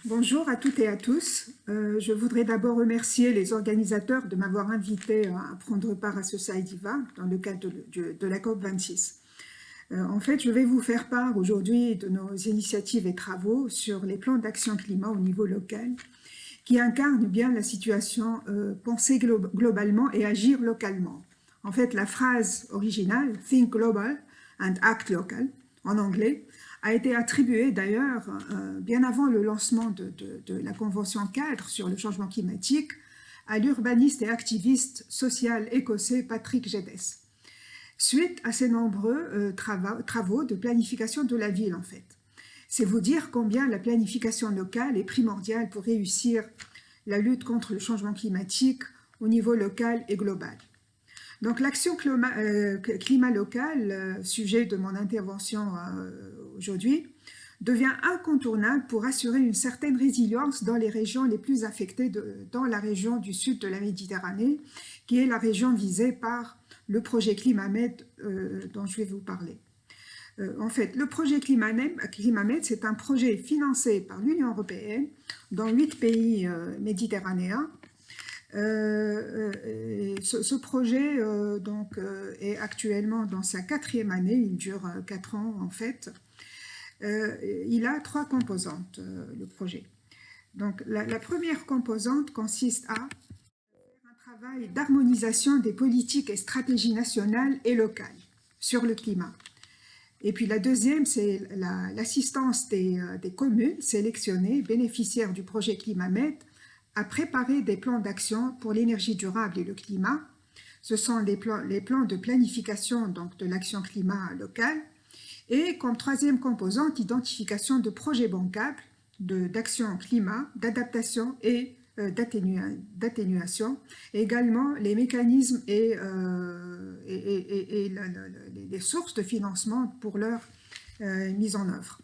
Bonjour à toutes et à tous. Je voudrais d'abord remercier les organisateurs de m'avoir invité à prendre part à ce Saïdiva dans le cadre de la COP26. En fait, je vais vous faire part aujourd'hui de nos initiatives et travaux sur les plans d'action climat au niveau local qui incarnent bien la situation penser globalement et agir localement. En fait, la phrase originale « Think global and act local » en anglais a été attribuée d'ailleurs bien avant le lancement de la Convention cadre sur le changement climatique à l'urbaniste et activiste social écossais Patrick Geddes, suite à ses nombreux travaux de planification de la ville en fait. C'est vous dire combien la planification locale est primordiale pour réussir la lutte contre le changement climatique au niveau local et global. Donc l'action climat local, sujet de mon intervention aujourd'hui, devient incontournable pour assurer une certaine résilience dans les régions les plus affectées dans la région du sud de la Méditerranée, qui est la région visée par le projet Climamed dont je vais vous parler. En fait, le projet Climamed, c'est un projet financé par l'Union européenne dans 8 pays méditerranéens. Ce projet est actuellement dans sa 4e année, il dure 4 ans en fait. Il a 3 composantes, le projet. Donc la première composante consiste à faire un travail d'harmonisation des politiques et stratégies nationales et locales sur le climat. Et puis la deuxième, c'est l'assistance des communes sélectionnées, bénéficiaires du projet Climamed, à préparer des plans d'action pour l'énergie durable et le climat. Ce sont les plans de planification donc, de l'action climat locale. Et comme troisième composante, identification de projets bancables d'action climat, d'adaptation et d'atténuation, et également les mécanismes et les sources de financement pour leur mise en œuvre.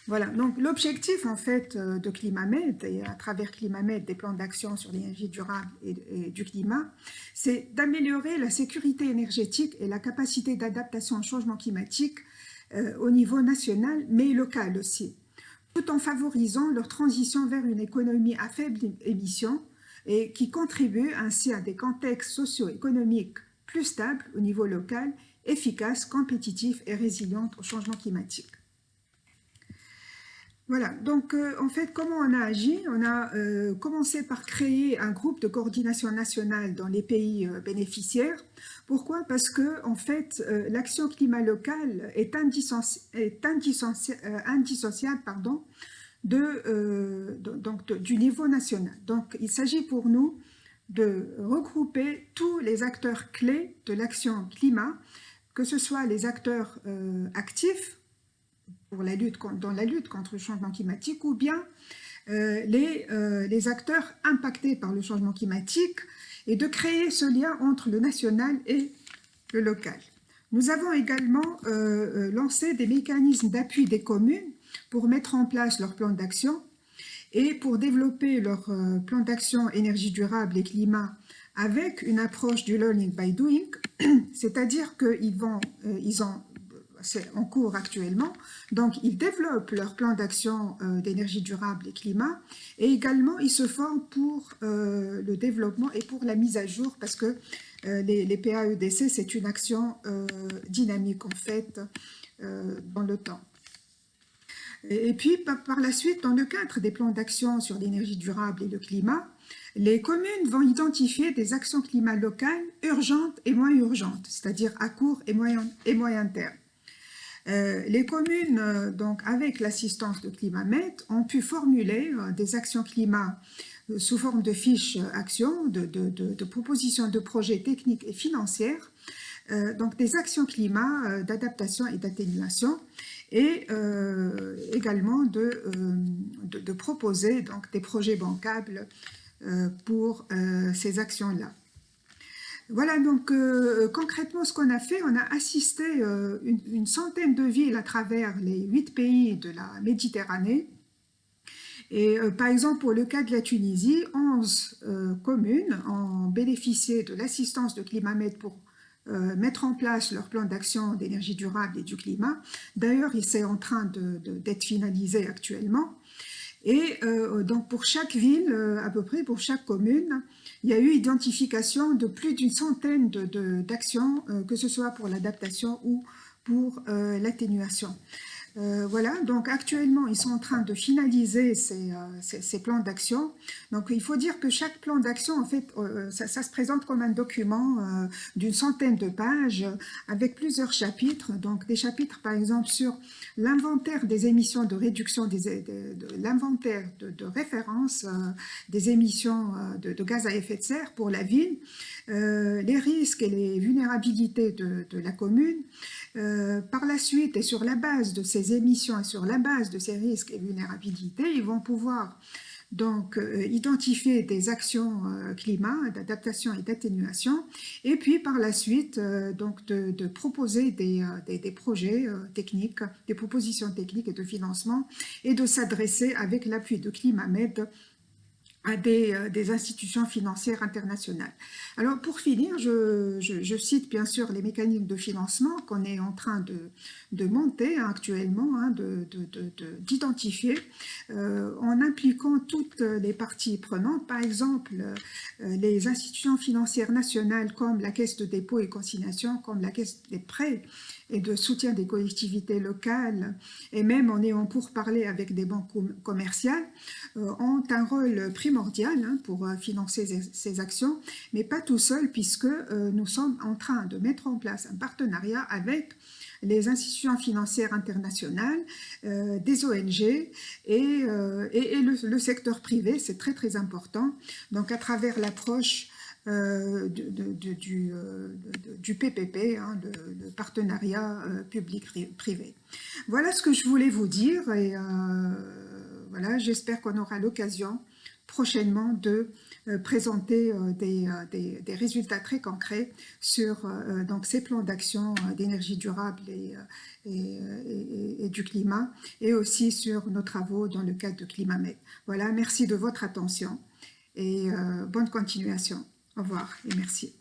Voilà, donc l'objectif en fait de Climamed, et à travers Climamed des plans d'action sur l'énergie durable et du climat, c'est d'améliorer la sécurité énergétique et la capacité d'adaptation au changement climatique au niveau national, mais local aussi, tout en favorisant leur transition vers une économie à faible émission et qui contribue ainsi à des contextes socio-économiques plus stables au niveau local, efficaces, compétitifs et résilients au changement climatique. Voilà, donc en fait, comment on a agi? On a commencé par créer un groupe de coordination nationale dans les pays bénéficiaires. Pourquoi? Parce que en fait, l'action climat locale est indissociable du niveau national. Donc il s'agit pour nous de regrouper tous les acteurs clés de l'action climat, que ce soit les acteurs actifs, dans la lutte contre le changement climatique, ou bien les acteurs impactés par le changement climatique, et de créer ce lien entre le national et le local. Nous avons également lancé des mécanismes d'appui des communes pour mettre en place leur plan d'action et pour développer leur plan d'action énergie durable et climat avec une approche du learning by doing, c'est-à-dire c'est en cours actuellement, donc ils développent leur plan d'action d'énergie durable et climat, et également ils se forment pour le développement et pour la mise à jour, parce que les PAEDC, c'est une action dynamique en fait dans le temps. Et puis par la suite, dans le cadre des plans d'action sur l'énergie durable et le climat, les communes vont identifier des actions climat locales urgentes et moins urgentes, c'est-à-dire à court et moyen terme. Les communes, donc avec l'assistance de Climamed, ont pu formuler des actions climat sous forme de fiches actions, de propositions de projets techniques et financières, donc des actions climat d'adaptation et d'atténuation, et également de proposer donc, des projets bancables pour ces actions-là. Voilà, donc concrètement, ce qu'on a fait, on a assisté une centaine de villes à travers les 8 pays de la Méditerranée. Et par exemple, pour le cas de la Tunisie, 11 communes ont bénéficié de l'assistance de Climamed pour mettre en place leur plan d'action d'énergie durable et du climat. D'ailleurs, c'est en train d'être finalisé actuellement. Et donc pour chaque ville, à peu près pour chaque commune, il y a eu identification de plus d'une centaine d'actions, que ce soit pour l'adaptation ou pour l'atténuation. Voilà, donc actuellement, ils sont en train de finaliser ces plans d'action. Donc, il faut dire que chaque plan d'action, en fait, ça se présente comme un document d'une centaine de pages avec plusieurs chapitres. Donc, des chapitres, par exemple, sur l'inventaire des émissions de réduction, l'inventaire de référence des émissions de gaz à effet de serre pour la ville, les risques et les vulnérabilités de la commune. Par la suite, et sur la base de ces émissions et sur la base de ces risques et vulnérabilités, ils vont pouvoir donc identifier des actions climat, d'adaptation et d'atténuation, et puis par la suite donc de proposer des projets techniques, des propositions techniques et de financement, et de s'adresser avec l'appui de ClimaMed à des institutions financières internationales. Alors pour finir, je cite bien sûr les mécanismes de financement qu'on est en train de monter actuellement, d'identifier en impliquant toutes les parties prenantes, par exemple les institutions financières nationales comme la Caisse de dépôt et consignation, comme la Caisse des prêts et de soutien des collectivités locales, et même en ayant pourparlers avec des banques commerciales, ont un rôle primordial pour financer ces actions, mais pas tout seul, puisque nous sommes en train de mettre en place un partenariat avec les institutions financières internationales, des ONG et le secteur privé, c'est très très important. Donc à travers l'approche du PPP, le partenariat public-privé. Voilà ce que je voulais vous dire, et voilà, j'espère qu'on aura l'occasion prochainement de présenter des résultats très concrets sur donc ces plans d'action d'énergie durable et du climat, et aussi sur nos travaux dans le cadre de ClimaMed. Voilà, merci de votre attention et bonne continuation. Au revoir et merci.